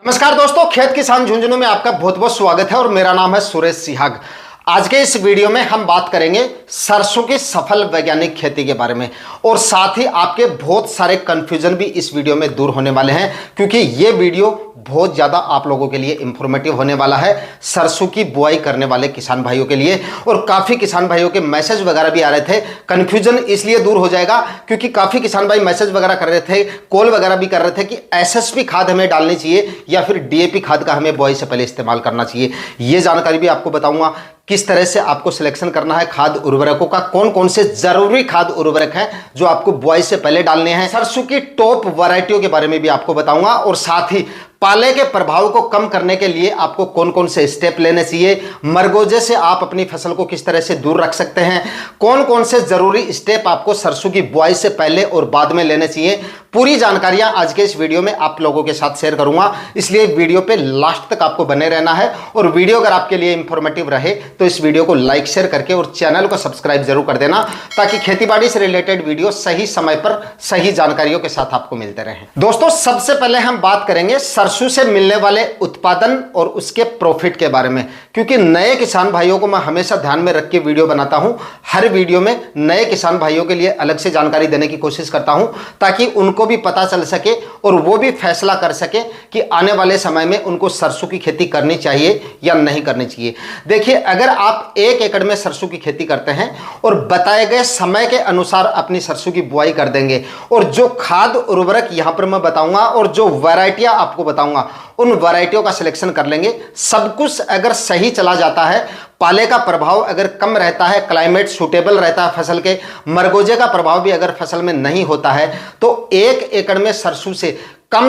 नमस्कार दोस्तों, खेत किसान झुंझुनू में आपका बहुत बहुत स्वागत है और मेरा नाम है सुरेश सिहाग। आज के इस वीडियो में हम बात करेंगे सरसों की सफल वैज्ञानिक खेती के बारे में और साथ ही आपके बहुत सारे कंफ्यूजन भी इस वीडियो में दूर होने वाले हैं, क्योंकि ये वीडियो बहुत ज़्यादा आप लोगों के लिए इंफॉर्मेटिव होने वाला है सरसों की बुआई करने वाले किसान भाइयों के लिए। और काफ़ी किसान भाइयों के मैसेज वगैरह भी आ रहे थे, कन्फ्यूजन इसलिए दूर हो जाएगा क्योंकि काफ़ी किसान भाई मैसेज वगैरह कर रहे थे, कॉल वगैरह भी कर रहे थे कि एसएसपी खाद हमें डालनी चाहिए या फिर डीएपी खाद का हमें बुआई से पहले इस्तेमाल करना चाहिए। ये जानकारी भी आपको बताऊंगा किस तरह से आपको सिलेक्शन करना है खाद उर्वरकों का, कौन कौन से जरूरी खाद उर्वरक हैं जो आपको बुआई से पहले डालने हैं। सरसों की टॉप वैरायटियों के बारे में भी आपको बताऊंगा और साथ ही पाले के प्रभाव को कम करने के लिए आपको कौन कौन से स्टेप लेने चाहिए, मरगोजे से आप अपनी फसल को किस तरह से दूर रख सकते हैं, कौन कौन से जरूरी स्टेप आपको सरसों की बुआई से पहले और बाद में लेने चाहिए। पूरी जानकारियां आज के इस वीडियो में आप लोगों के साथ शेयर करूंगा, इसलिए वीडियो पे लास्ट तक आपको बने रहना है। और वीडियो अगर आपके लिए इंफॉर्मेटिव रहे तो इस वीडियो को लाइक शेयर करके और चैनल को सब्सक्राइब जरूर कर देना, ताकि खेतीबाड़ी से रिलेटेड वीडियो सही समय पर सही जानकारियों के साथ आपको मिलते रहें। दोस्तों, सबसे पहले हम बात करेंगे सरसों से मिलने वाले उत्पादन और उसके प्रॉफिट के बारे में, क्योंकि नए किसान भाइयों को मैं हमेशा ध्यान में रख के वीडियो बनाता हूं। हर वीडियो में नए किसान भाइयों के लिए अलग से जानकारी देने की कोशिश करता हूं, ताकि उनको भी पता चल सके और वो भी फैसला कर सके कि आने वाले समय में उनको सरसों की खेती करनी चाहिए या नहीं करनी चाहिए। देखिए, अगर आप 1 एकड़ में सरसों की खेती करते हैं और बताए गए समय के अनुसार अपनी सरसों की बुआई कर देंगे, और जो खाद उर्वरक यहां पर मैं बताऊंगा और जो वैरायटियां आपको बताऊंगा उन वैरायटियों का सिलेक्शन कर लेंगे, सब कुछ अगर सही चला जाता है, पाले का प्रभाव अगर कम रहता है, क्लाइमेट सूटेबल रहता है फसल के, मरगोजे का प्रभाव भी अगर फसल में नहीं होता है, तो 1 एकड़ में सरसों से कम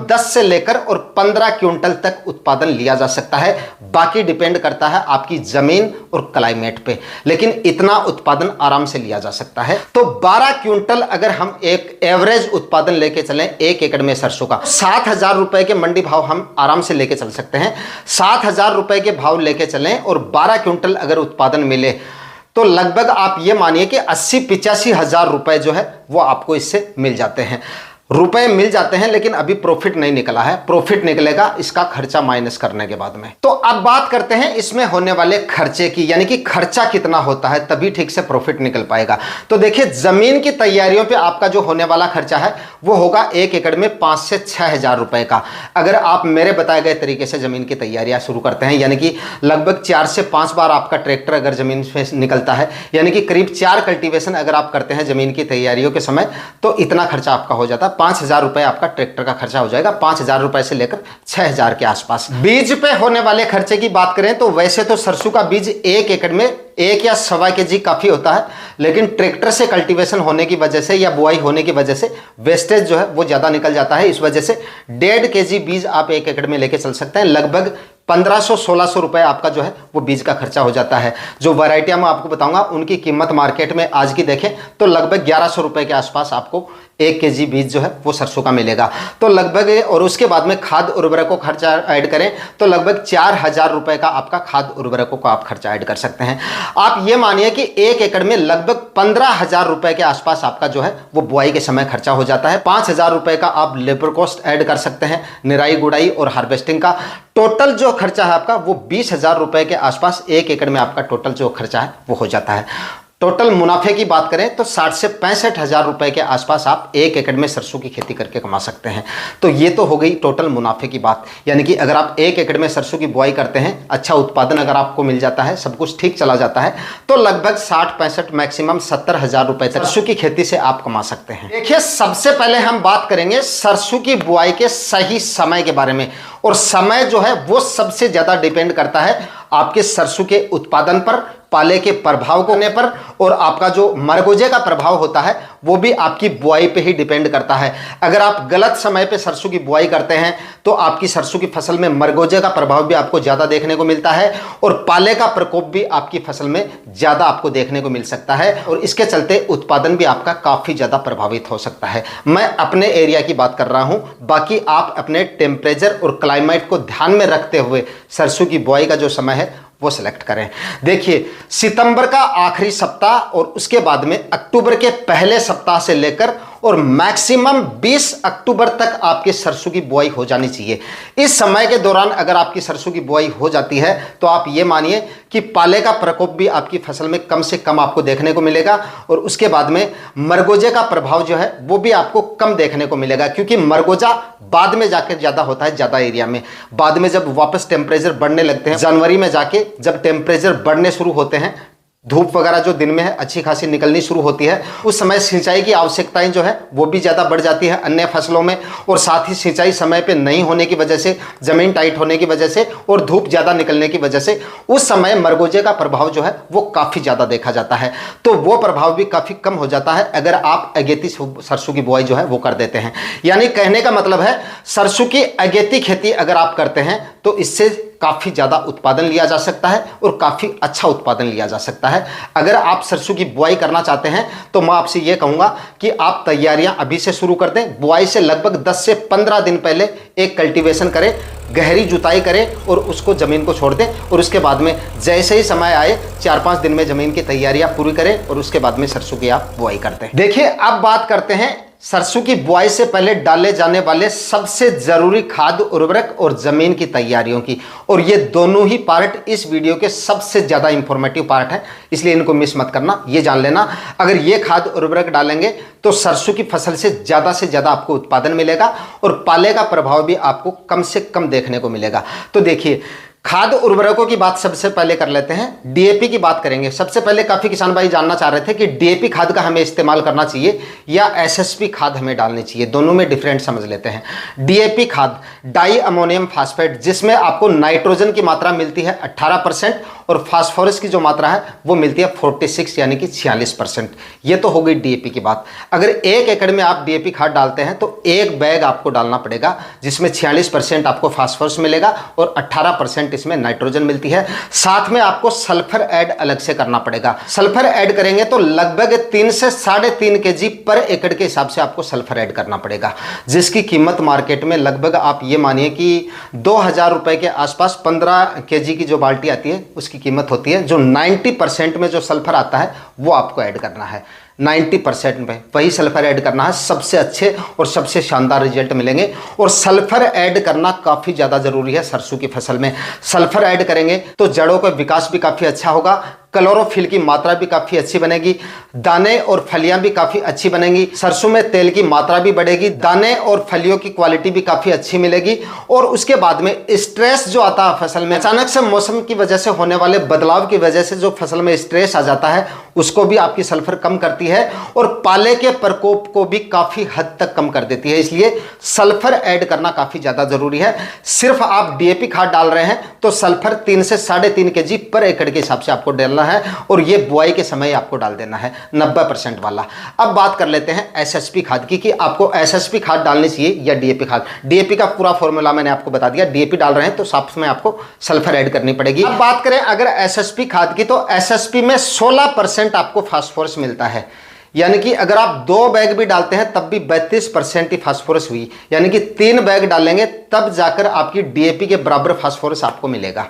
10 से लेकर और 15 क्विंटल तक उत्पादन लिया जा सकता है। बाकी डिपेंड करता है आपकी जमीन और क्लाइमेट पे, लेकिन इतना उत्पादन आराम से लिया जा सकता है। तो 12 क्विंटल अगर हम एक एवरेज उत्पादन लेके चलें 1 एकड़ में सरसों का, 7,000 रुपए के मंडी भाव हम आराम से लेके चल सकते हैं। 7,000 रुपए के भाव लेके चलें और 12 क्विंटल अगर उत्पादन मिले तो लगभग आप ये मानिए कि 80-85 हजार रुपए जो है वो आपको इससे मिल जाते हैं, रुपए मिल जाते हैं। लेकिन अभी प्रॉफिट नहीं निकला है, प्रॉफिट निकलेगा इसका खर्चा माइनस करने के बाद में। तो अब बात करते हैं इसमें होने वाले खर्चे की, यानी कि खर्चा कितना होता है तभी ठीक से प्रॉफिट निकल पाएगा। तो देखिए, जमीन की तैयारियों पे आपका जो होने वाला खर्चा है वो होगा 1 एकड़ में 5 से 6 हजार रुपए का। अगर आप मेरे बताए गए तरीके से जमीन की तैयारियां शुरू करते हैं, यानी कि लगभग 4 से 5 बार आपका ट्रैक्टर अगर जमीन से निकलता है, यानी कि करीब 4 कल्टीवेशन अगर आप करते हैं जमीन की तैयारियों के समय, तो इतना खर्चा आपका हो जाता है। 5,000 रुपए आपका ट्रैक्टर का खर्चा हो जाएगा, 5,000 रुपए से लेकर 6,000 के आसपास। बीज पे होने वाले खर्चे की बात करें तो वैसे तो सरसों का बीज 1 एकड़ में 1 या 1.25 kg काफी होता है, लेकिन ट्रैक्टर से कल्टीवेशन होने की वजह से या बुआई होने की वजह से वेस्टेज जो है वो ज्यादा निकल जाता है। इस वजह से 1.5 kg बीज आप 1 एकड़ में लेके चल सकते हैं। लगभग 1500-1600 रुपए आपका जो है वो बीज का खर्चा हो जाता है। जो वैरायटियां मैं आपको बताऊंगा उनकी कीमत मार्केट में आज की देखें तो लगभग 1100 रुपए के आसपास आपको 1 kg बीज जो है वो सरसों का मिलेगा। तो लगभग, और उसके बाद में खाद उर्वरकों का खर्चा ऐड करें तो लगभग 4,000 रुपए का आपका खाद उर्वरकों का आप खर्चा ऐड कर सकते हैं। आप ये मानिए कि 1 एकड़ में लगभग 15,000 रुपए के आसपास आपका जो है वो बुआई के समय खर्चा हो जाता है। 5,000 रुपए का आप लेबर कॉस्ट ऐड कर सकते हैं, निराई गुड़ाई और हार्वेस्टिंग का। टोटल जो खर्चा है आपका वो 20,000 रुपए के आसपास 1 एकड़ में आपका टोटल जो खर्चा है वो हो जाता है। टोटल मुनाफे की बात करें तो 60 से 65 हजार रुपए के आसपास आप 1 एकड़ में सरसों की खेती करके कमा सकते हैं। तो ये तो हो गई टोटल मुनाफे की बात, यानी कि अगर आप 1 एकड़ में सरसों की बुआई करते हैं, अच्छा उत्पादन अगर आपको मिल जाता है, सब कुछ ठीक चला जाता है, तो लगभग 60-65 मैक्सिमम 70 हजार रुपए तक सरसों की खेती से आप कमा सकते हैं। देखिए, सबसे पहले हम बात करेंगे सरसों की बुआई के सही समय के बारे में, और समय जो है वो सबसे ज्यादा डिपेंड करता है आपके सरसों के उत्पादन पर, पाले के प्रभाव को होने पर, और आपका जो मरगोजे का प्रभाव होता है वो भी आपकी बुआई पे ही डिपेंड करता है। अगर आप गलत समय पे सरसों की बुआई करते हैं तो आपकी सरसों की फसल में मरगोजे का प्रभाव भी आपको ज्यादा देखने को मिलता है, और पाले का प्रकोप भी आपकी फसल में ज्यादा आपको देखने को मिल सकता है, और इसके चलते उत्पादन भी आपका काफी ज्यादा प्रभावित हो सकता है। मैं अपने एरिया की बात कर रहा हूं, बाकी आप अपने टेम्परेचर और क्लाइमेट को ध्यान में रखते हुए सरसों की बुआई का जो समय है वो सिलेक्ट करें। देखिए, सितंबर का आखिरी सप्ताह और उसके बाद में अक्टूबर के पहले सप्ताह से लेकर और मैक्सिमम 20 अक्टूबर तक आपकी सरसों की बुआई हो जानी चाहिए। इस समय के दौरान अगर आपकी सरसों की बुआई हो जाती है तो आप ये मानिए कि पाले का प्रकोप भी आपकी फसल में कम से कम आपको देखने को मिलेगा, और उसके बाद में मरगोजे का प्रभाव जो है वो भी आपको कम देखने को मिलेगा, क्योंकि मरगोजा बाद में जाकर ज्यादा होता है, ज्यादा एरिया में। बाद में जब वापस टेम्परेचर बढ़ने लगते हैं, जनवरी में जाके जब टेम्परेचर बढ़ने शुरू होते हैं, धूप वगैरह जो दिन में है अच्छी खासी निकलनी शुरू होती है, उस समय सिंचाई की आवश्यकताएं जो है वो भी ज़्यादा बढ़ जाती है अन्य फसलों में। और साथ ही सिंचाई समय पे नहीं होने की वजह से, ज़मीन टाइट होने की वजह से और धूप ज़्यादा निकलने की वजह से उस समय मरगोजे का प्रभाव जो है वो काफ़ी ज़्यादा देखा जाता है। तो वो प्रभाव भी काफ़ी कम हो जाता है अगर आप अगेती सरसों की बुआई जो है वो कर देते हैं। यानी कहने का मतलब है, सरसों की अगेती खेती अगर आप करते हैं तो इससे काफ़ी ज़्यादा उत्पादन लिया जा सकता है और काफ़ी अच्छा उत्पादन लिया जा सकता है। अगर आप सरसों की बुआई करना चाहते हैं तो मैं आपसे ये कहूँगा कि आप तैयारियां अभी से शुरू कर दें। बुआई से लगभग 10 से 15 दिन पहले एक कल्टीवेशन करें, गहरी जुताई करें और उसको ज़मीन को छोड़ दें, और उसके बाद में जैसे ही समय आए 4-5 दिन में ज़मीन की तैयारियां पूरी करें और उसके बाद में सरसों की आप बुआई करते हैं। देखिए, अब बात करते हैं सरसों की बुआई से पहले डाले जाने वाले सबसे जरूरी खाद, उर्वरक और जमीन की तैयारियों की। और ये दोनों ही पार्ट इस वीडियो के सबसे ज्यादा इंफॉर्मेटिव पार्ट है, इसलिए इनको मिस मत करना। ये जान लेना, अगर ये खाद उर्वरक डालेंगे तो सरसों की फसल से ज्यादा आपको उत्पादन मिलेगा और पाले का प्रभाव भी आपको कम से कम देखने को मिलेगा। तो देखिए, खाद उर्वरकों की बात सबसे पहले कर लेते हैं। डीएपी की बात करेंगे। सबसे पहले काफी किसान भाई जानना चाह रहे थे कि डीएपी खाद का हमें इस्तेमाल करना चाहिए या एसएसपी खाद हमें डालनी चाहिए, दोनों में डिफरेंट समझ लेते हैं। डीएपी खाद डाई अमोनियम फास्फेट, जिसमें आपको नाइट्रोजन की मात्रा मिलती है 18% और फास्फोरस की जो मात्रा है वो मिलती है 46 यानी कि 46%। ये तो हो गई डीएपी की बात। अगर 1 एकड़ में आप डीएपी खाद डालते हैं तो 1 बैग आपको डालना पड़ेगा, जिसमें 46% आपको फास्फोरस मिलेगा और 18% इसमें नाइट्रोजन मिलती है। साथ में आपको सल्फर ऐड अलग से करना पड़ेगा। सल्फर ऐड करेंगे तो लगभग 3 से 3.5 केजी पर एकड़ के हिसाब से आपको सल्फर ऐड करना पड़ेगा, जिसकी कीमत मार्केट में लगभग आप ये मानिए कि 2000 रुपए के आसपास 15 केजी की जो बाल्टी आती है उसकी कीमत होती है। जो 90% में जो सल्फर आता है वो आपको ऐड करना है। 90% में वही सल्फर ऐड करना है, सबसे अच्छे और सबसे शानदार रिजल्ट मिलेंगे। और सल्फर ऐड करना काफ़ी ज़्यादा ज़रूरी है सरसों की फसल में। सल्फर ऐड करेंगे तो जड़ों का विकास भी काफ़ी अच्छा होगा, क्लोरोफिल की मात्रा भी काफ़ी अच्छी बनेगी, दाने और फलियां भी काफ़ी अच्छी बनेंगी, सरसों में तेल की मात्रा भी बढ़ेगी, दाने और फलियों की क्वालिटी भी काफ़ी अच्छी मिलेगी। और उसके बाद में स्ट्रेस जो आता है फसल में, अचानक से मौसम की वजह से होने वाले बदलाव की वजह से जो फसल में स्ट्रेस आ जाता है उसको भी आपकी सल्फर कम करती है और पाले के प्रकोप को भी काफ़ी हद तक कम कर देती है। इसलिए सल्फर ऐड करना काफ़ी ज़्यादा ज़रूरी है। सिर्फ आप डीएपी खाद डाल रहे हैं तो सल्फर 3 से 3.5 केजी पर एकड़ के हिसाब से आपको डालना है और ये बुआई के समय आपको डाल देना है 90% वाला। अब बात कर लेते हैं एसएसपी खाद की कि आपको एसएसपी खाद डालनी चाहिए या डीएपी खाद। डीएपी का पूरा फॉर्मूला मैंने आपको बता दिया। डीएपी डाल रहे हैं तो साथ में आपको सल्फर ऐड करनी पड़ेगी। अब बात करें अगर एसएसपी खाद की, तो एसएसपी में 16% आपको फास्फोरस मिलता है, यानी कि अगर आप 2 बैग भी डालते हैं तब भी 32% ही फास्फोरस हुई, यानी कि 3 बैग डालेंगे तब जाकर आपकी डीएपी के बराबर फास्फोरस आपको मिलेगा।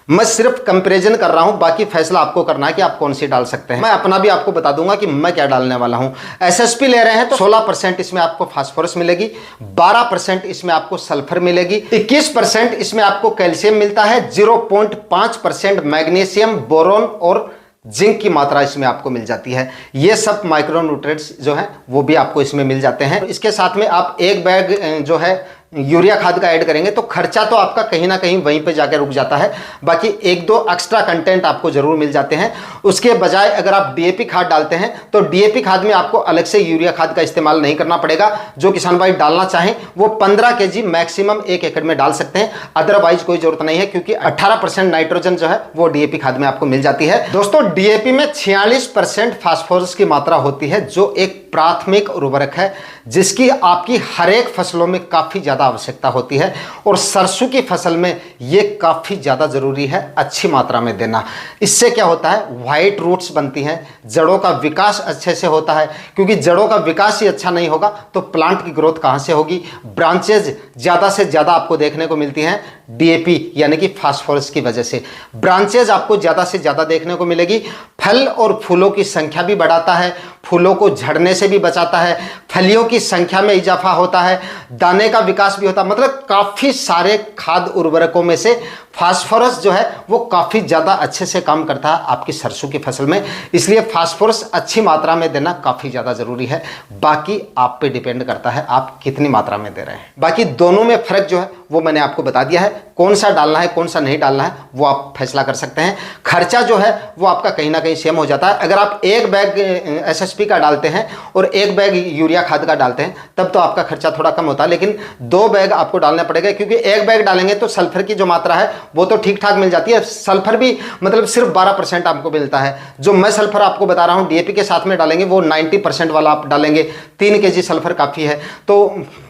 मैं सिर्फ कंपैरिजन कर रहा हूं, बाकी फैसला आपको करना है कि आप कौन सी डाल सकते हैं। मैं अपना भी आपको बता दूंगा कि मैं क्या डालने वाला हूं। एसएसपी ले रहे हैं तो 16% इसमें आपको फास्फोरस मिलेगी, 12% इसमें आपको सल्फर मिलेगी, 21% इसमें आपको कैल्शियम मिलता है, 0.5% मैग्नीशियम, बोरोन और जिंक की मात्रा इसमें आपको मिल जाती है। ये सब माइक्रोन्यूट्रिएंट्स जो हैं वो भी आपको इसमें मिल जाते हैं। इसके साथ में आप 1 बैग जो है यूरिया खाद का ऐड करेंगे तो खर्चा तो आपका कहीं ना कहीं वहीं पे जाकर रुक जाता है, बाकी 1-2 एक्स्ट्रा कंटेंट आपको जरूर मिल जाते हैं। उसके बजाय अगर आप डीएपी खाद डालते हैं तो डीएपी खाद में आपको अलग से यूरिया खाद का इस्तेमाल नहीं करना पड़ेगा। जो किसान भाई डालना चाहें वो 15 केजी मैक्सिमम 1 एकड़ में डाल सकते हैं, अदरवाइज कोई जरूरत नहीं है, क्योंकि 18% नाइट्रोजन जो है वो डीएपी खाद में आपको मिल जाती है। दोस्तों, डीएपी में 46% फास्फोरस की मात्रा होती है, जो एक प्राथमिक उर्वरक है जिसकी आपकी हर एक फसलों में काफी ज्यादा आवश्यकता होती है और सरसों की फसल में यह काफी ज्यादा जरूरी है अच्छी मात्रा में देना। इससे क्या होता है, व्हाइट रूट्स बनती हैं, जड़ों का विकास अच्छे से होता है, क्योंकि जड़ों का विकास ही अच्छा नहीं होगा तो प्लांट की ग्रोथ कहां से होगी। ब्रांचेज ज्यादा से ज्यादा आपको देखने को मिलती हैं डीएपी यानी कि फास्फोरस की वजह से। ब्रांचेज आपको ज्यादा से ज्यादा देखने को मिलेगी, फल और फूलों की संख्या भी बढ़ाता है, फूलों को झड़ने से भी बचाता है, फलियों की संख्या में इजाफा होता है, दाने का विकास भी होता है। मतलब काफ़ी सारे खाद्य उर्वरकों में से फास्फोरस जो है वो काफ़ी ज़्यादा अच्छे से काम करता है आपकी सरसों की फसल में। इसलिए फास्फोरस अच्छी मात्रा में देना काफ़ी ज़्यादा ज़रूरी है। बाकी आप पे डिपेंड करता है आप कितनी मात्रा में दे रहे हैं। बाकी दोनों में फ़र्क जो है वो मैंने आपको बता दिया है, कौन सा डालना है कौन सा नहीं डालना है वो आप फैसला कर सकते हैं। खर्चा जो है वो आपका कहीं ना कहीं सेम हो जाता है। अगर आप एक बैग एसएसपी का डालते हैं और एक बैग यूरिया खाद का डालते हैं तब तो आपका खर्चा थोड़ा कम होता है, लेकिन 2 बैग आपको डालना पड़ेगा, क्योंकि एक बैग डालेंगे तो सल्फर की जो मात्रा है वो तो ठीक ठाक मिल जाती है। सल्फर भी मतलब सिर्फ 12% आपको मिलता है। जो मैं सल्फर आपको बता रहा हूँ डीएपी के साथ में डालेंगे वो 90% वाला आप डालेंगे। 3 kg सल्फर काफ़ी है। तो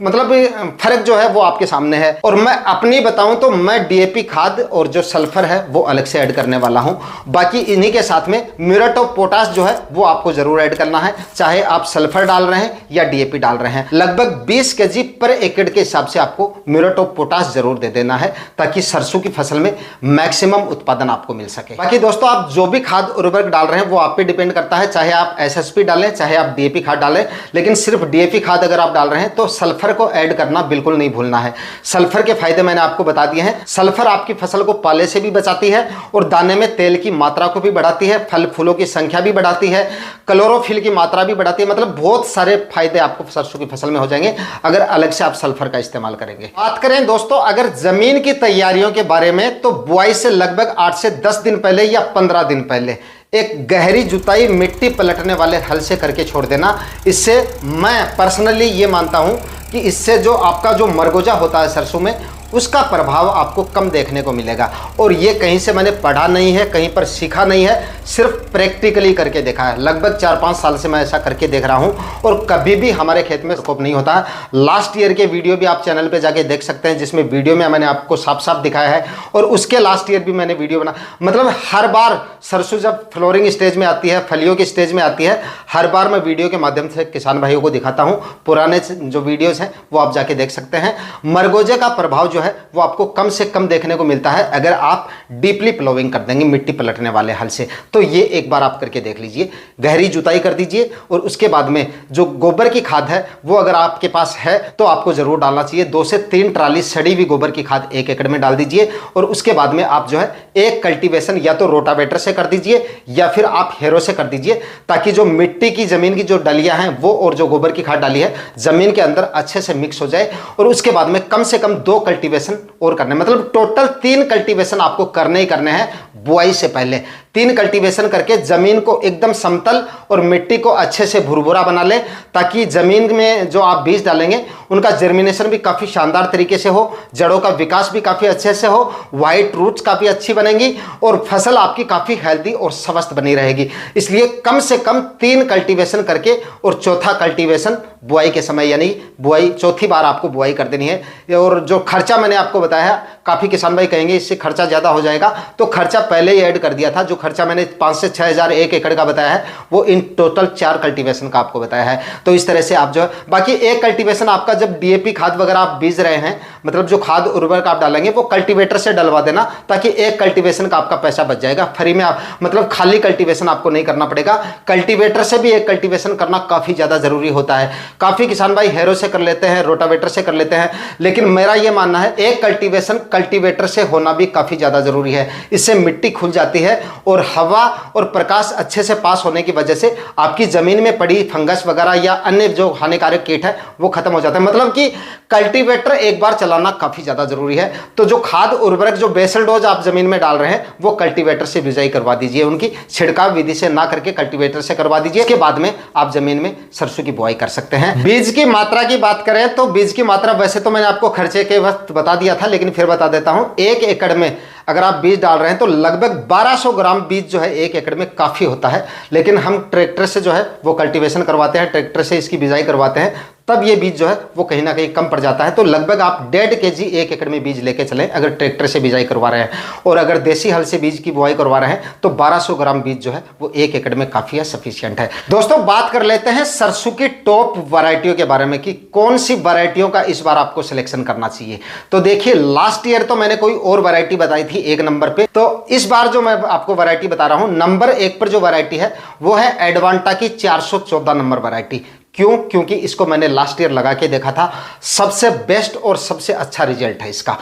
मतलब फर्क जो है वो आपके सामने है। और मैं अपनी बताऊं तो मैं डीएपी खाद और जो सल्फर है वो अलग से ऐड करने वाला हूं। बाकी इन्हीं के साथ में म्यूरेट ऑफ पोटाश जो है वो आपको जरूर ऐड करना है, चाहे आप सल्फर डाल रहे हैं या डीएपी डाल रहे हैं। लगभग 20 kg पर एकड़ के हिसाब से आपको म्यूरेट ऑफ पोटाश जरूर दे देना है ताकि सरसों की फसल में मैक्सिमम उत्पादन आपको मिल सके। बाकी दोस्तों आप जो भी खाद उर्वरक डाल रहे हैं वो आप पे डिपेंड करता है, चाहे आप एसएसपी डालें चाहे आप डीएपी खाद डालें, लेकिन सिर्फ डीएपी खाद अगर आप डाल रहे हैं तो सल्फर को ऐड करना बिल्कुल नहीं भूलना है। सल्फर के फायदे मैंने आपको बता दिए हैं। सल्फर आपकी फसल को पाले से भी बचाती है और दाने में तेल की मात्रा को भी बढ़ाती है, फल फूलों की संख्या भी बढ़ाती है, क्लोरोफिल की मात्रा भी बढ़ाती है। मतलब बहुत सारे फायदे आपको सरसों की फसल में हो जाएंगे अगर अलग से आप सल्फर का इस्तेमाल करेंगे। बात करें दोस्तों अगर जमीन की तैयारियों के बारे में तो बुआई से लगभग 8 से 10 दिन पहले या 15 दिन पहले एक गहरी जुताई मिट्टी पलटने वाले हल से करके छोड़ देना। इससे मैं पर्सनली ये मानता हूं कि इससे जो आपका जो मरगोजा होता है सरसों में उसका प्रभाव आपको कम देखने को मिलेगा। और ये कहीं से मैंने पढ़ा नहीं है, कहीं पर सीखा नहीं है, सिर्फ प्रैक्टिकली करके देखा है। लगभग 4-5 साल से मैं ऐसा करके देख रहा हूँ और कभी भी हमारे खेत में स्कोप नहीं होता है। लास्ट ईयर के वीडियो भी आप चैनल पे जाके देख सकते हैं जिसमें वीडियो में मैंने आपको साफ साफ दिखाया है, और उसके लास्ट ईयर भी मैंने वीडियो बना। मतलब हर बार सरसों जब फ्लोरिंग स्टेज में आती है, फलियों की स्टेज में आती है, हर बार मैं वीडियो के माध्यम से किसान भाइयों को दिखाता हूँ। पुराने जो वीडियोज़ हैं वो आप जाके देख सकते हैं। मरगोजे का प्रभाव जो है वो आपको कम से कम देखने को मिलता है अगर आप डीपली प्लोविंग कर देंगे मिट्टी पलटने वाले हल से। तो ये एक बार आप करके देख लीजिए, गहरी जुताई कर दीजिए और उसके बाद में जो गोबर की खाद है वो अगर आपके पास है तो आपको जरूर डालना चाहिए। 2 से 3 ट्राली सड़ी हुई गोबर की खाद 1 एकड़ में डाल दीजिए और उसके बाद में आप जो है एक कल्टीवेशन या तो रोटावेटर से कर दीजिए या फिर आप हेरो से कर दीजिए, ताकि जो मिट्टी की जमीन की जो डलियां हैं वो और जो गोबर की खाद डाली है जमीन के अंदर अच्छे से मिक्स हो जाए। और उसके बाद में कम से कम 2 कल्टीवेशन और करने, मतलब टोटल 3 कल्टीवेशन आपको करने ही करने हैं बुआई से पहले। 3 कल्टीवेशन करके जमीन को एकदम समतल और मिट्टी को अच्छे से भुरभुरा बना ले, ताकि जमीन में जो आप बीज डालेंगे उनका जर्मिनेशन भी काफ़ी शानदार तरीके से हो, जड़ों का विकास भी काफ़ी अच्छे से हो, वाइट रूट्स काफ़ी अच्छी बनेंगी और फसल आपकी काफ़ी हेल्दी और स्वस्थ बनी रहेगी। इसलिए कम से कम 3 कल्टीवेशन करके और चौथा कल्टीवेशन बुआई के समय, यानी बुआई चौथी बार आपको बुआई कर देनी है। और जो खर्चा मैंने आपको बताया, काफ़ी किसान भाई कहेंगे इससे खर्चा ज़्यादा हो जाएगा, तो खर्चा पहले ही ऐड कर दिया था। जो खर्चा मैंने 5 से 6 हज़ार 1 एकड़ का बताया है वो इन टोटल 4 कल्टीवेशन का आपको बताया है। तो इस तरह से आप जो है, बाकी एक कल्टीवेशन आपका जब डीएपी खाद वगैरह आप बीज रहे हैं, मतलब जो खाद उर्वरक आप डालेंगे वो कल्टीवेटर से डलवा देना, ताकि एक कल्टीवेशन का आपका पैसा बच जाएगा फ्री में। आप मतलब खाली कल्टीवेशन आपको नहीं करना पड़ेगा, कल्टीवेटर से भी एक कल्टीवेशन करना काफ़ी ज़्यादा ज़रूरी होता है। काफ़ी किसान भाई हेरो से कर लेते हैं, रोटावेटर से कर लेते हैं, लेकिन मेरा ये मानना है एक कल्टीवेशन कल्टीवेटर से होना भी काफ़ी ज़्यादा ज़रूरी है। इससे मिट्टी खुल जाती है और हवा और प्रकाश अच्छे से पास होने की वजह से आपकी ज़मीन में पड़ी फंगस वगैरह या अन्य जो हानिकारक कीट है वो खत्म हो जाता है। मतलब कि कल्टीवेटर एक बार चलाना काफ़ी ज़्यादा ज़रूरी है। तो जो खाद उर्वरक जो बेसल डोज आप ज़मीन में डाल रहे हैं वो कल्टीवेटर से बिजाई करवा दीजिए, उनकी छिड़काव विधि से ना करके कल्टीवेटर से करवा दीजिए। इसके बाद में आप ज़मीन में सरसों की बुआई कर सकते हैं। बीज की मात्रा की बात करें तो बीज की मात्रा वैसे तो मैंने आपको खर्चे के वक्त बता दिया था, लेकिन फिर बता देता हूं। 1 एकड़ में अगर आप बीज डाल रहे हैं तो लगभग 1200 ग्राम बीज जो है 1 एकड़ में काफ़ी होता है। लेकिन हम ट्रैक्टर से जो है वो कल्टीवेशन करवाते हैं, ट्रैक्टर से इसकी बिजाई करवाते हैं, तब ये बीज जो है वो कहीं ना कहीं कम पड़ जाता है। तो लगभग आप 1.5 kg 1 एकड़ में बीज लेके चलें अगर ट्रैक्टर से बिजाई करवा रहे हैं, और अगर देसी हल से बीज की बुआई करवा रहे हैं तो 1200 ग्राम बीज जो है वो 1 एकड़ में काफी है, सफिशियंट है। दोस्तों बात कर लेते हैं सरसों की टॉप वैरायटियों के बारे में कि कौन सी वैरायटियों का इस बार आपको सिलेक्शन करना चाहिए। तो देखिए, लास्ट ईयर तो मैंने कोई और वैरायटी बताई थी 1 नंबर पे, तो इस बार जो मैं आपको वैरायटी बता रहा हूं नंबर 1 पर जो वैरायटी है वो है एडवांटा की 414 नंबर वैरायटी। क्यों? क्योंकि इसको मैंने लास्ट ईयर लगा के देखा था, सबसे बेस्ट और सबसे अच्छा रिजल्ट है इसका।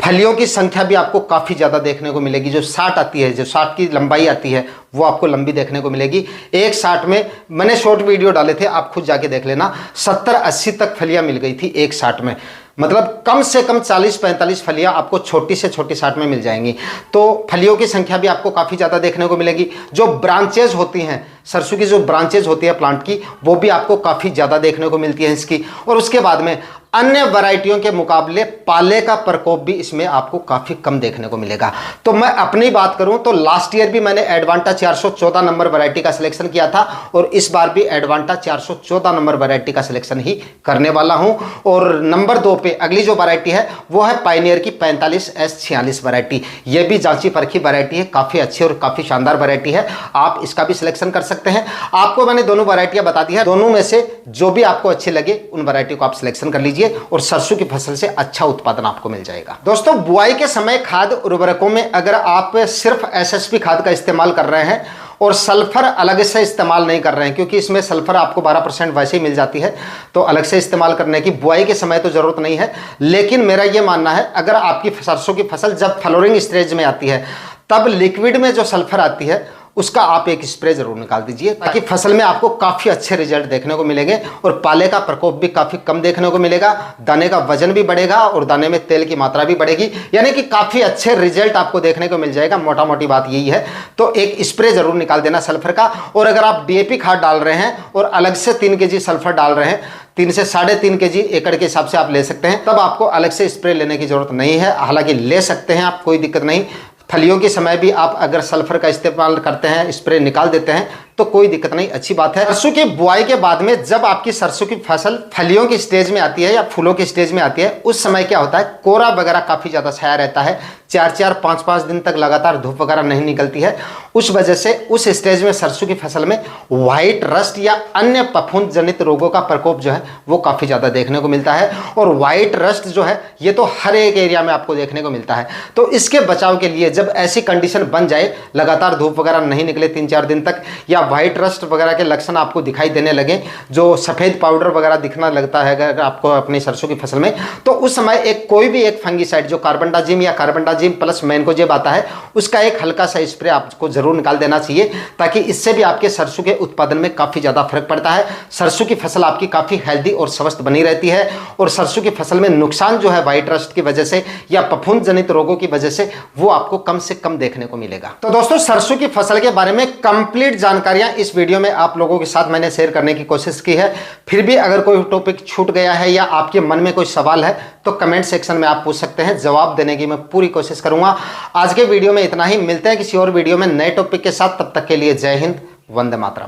फलियों की संख्या भी आपको काफी ज्यादा देखने को मिलेगी, जो 60 आती है, जो 60 की लंबाई आती है वो आपको लंबी देखने को मिलेगी। एक 60 में मैंने शॉर्ट वीडियो डाले थे, आप खुद जाके देख लेना, 70-80 तक फलियां मिल गई थी एक 60 में। मतलब कम से कम 40-45 फलियां आपको छोटी से छोटी 60 में मिल जाएंगी। तो फलियों की संख्या भी आपको काफी ज्यादा देखने को मिलेगी। जो ब्रांचेज होती हैं सरसों की, जो ब्रांचेज होती है प्लांट की, वो भी आपको काफी ज्यादा देखने को मिलती है इसकी। और उसके बाद में अन्य वैरायटियों के मुकाबले पाले का प्रकोप भी इसमें आपको काफी कम देखने को मिलेगा। तो मैं अपनी बात करूं तो लास्ट ईयर भी मैंने एडवांटा 414 नंबर वैरायटी का सिलेक्शन किया था, और इस बार भी एडवांटा 414 नंबर वैरायटी का सिलेक्शन ही करने वाला हूं। और नंबर 2 पे अगली जो वैरायटी है वो है पायनियर की 45S46 वैरायटी। ये भी जांची परखी वैरायटी है, काफी अच्छी और काफी शानदार वैरायटी है, आप इसका भी सिलेक्शन कर सकते हैं। आपको मैंने दोनों वैरायटियां बता दी है, दोनों में से जो भी आपको अच्छी लगे उन वैरायटी को आप सिलेक्शन कर लीजिए और सरसों की फसल से अच्छा उत्पादन आपको मिल जाएगा। दोस्तों बुआई के समय खाद उर्वरकों में अगर आप सिर्फ एसएसपी खाद का इस्तेमाल कर रहे हैं और सल्फर अलग से इस्तेमाल नहीं कर रहे हैं, क्योंकि इसमें सल्फर आपको 12% वैसे ही मिल जाती है, तो अलग से इस्तेमाल करने की बुआई के समय तो जरूरत नहीं है। लेकिन मेरा यह मानना है अगर आपकी सरसों की फसल जब फ्लोरिंग स्टेज में आती है तब लिक्विड में जो सल्फर आती है उसका आप एक स्प्रे जरूर निकाल दीजिए, ताकि फसल में आपको काफी अच्छे रिजल्ट देखने को मिलेंगे और पाले का प्रकोप भी काफी कम देखने को मिलेगा, दाने का वजन भी बढ़ेगा और दाने में तेल की मात्रा भी बढ़ेगी, यानी कि काफी अच्छे रिजल्ट आपको देखने को मिल जाएगा। मोटा मोटी बात यही है। तो एक स्प्रे जरूर निकाल देना सल्फर का। और अगर आप डीएपी खाद डाल रहे हैं और अलग से 3 kg सल्फर डाल रहे हैं, 3 से 3.5 kg एकड़ के हिसाब से आप ले सकते हैं, तब आपको अलग से स्प्रे लेने की जरूरत नहीं है। हालांकि ले सकते हैं आप, कोई दिक्कत नहीं। फलियों के समय भी आप अगर सल्फर का इस्तेमाल करते हैं, स्प्रे निकाल देते हैं तो कोई दिक्कत नहीं, अच्छी बात है। सरसों की बुआई के बाद में जब आपकी सरसों की फसल फलियों की स्टेज में आती है या फूलों की स्टेज में आती है, उस समय क्या होता है, कोरा वगैरह काफी ज्यादा छाया रहता है, 4-4, 5-5 दिन तक लगातार धूप वगैरह नहीं निकलती है। उस वजह से उस स्टेज में सरसों की फसल में व्हाइट रस्ट या अन्य फफूंद जनित रोगों का प्रकोप जो है वो काफी ज्यादा देखने को मिलता है। और व्हाइट रस्ट जो है ये तो हर एक एरिया में आपको देखने को मिलता है। तो इसके बचाव के लिए जब ऐसी कंडीशन बन जाए, लगातार धूप वगैरह नहीं निकले 3-4 दिन तक, या व्हाइट रस्ट वगैरह के लक्षण आपको दिखाई देने लगे, जो सफेद पाउडर वगैरह दिखना लगता है अगर आपको अपनी सरसों की फसल में, तो उस समय कोई भी एक फंगीसाइड जो कार्बनडाजिम या कार्बनडाजिम प्लस मैनकोजेब आता है उसका एक हल्का सा स्प्रे आपको जरूर निकाल देना चाहिए, ताकि इससे भी आपके सरसों के उत्पादन में काफी ज्यादा फर्क पड़ता है। सरसों की फसल आपकी काफी हेल्दी और स्वस्थ बनी रहती है, और सरसों की फसल में नुकसान जो है व्हाइट रस्ट की वजह से या फफूंद जनित रोगों की वजह से वो आपको कम से कम देखने को मिलेगा। तो दोस्तों सरसों की फसल के बारे में कंप्लीट जानकारियां इस वीडियो में आप लोगों के साथ मैंने शेयर करने की कोशिश की है। फिर भी अगर कोई टॉपिक छूट गया है या आपके मन में कोई सवाल है तो कमेंट सेक्शन में आप पूछ सकते हैं, जवाब देने की मैं पूरी कोशिश करूंगा। आज के वीडियो में इतना ही, मिलते हैं किसी और वीडियो में नए टॉपिक के साथ। तब तक के लिए जय हिंद, वंदे मातरम।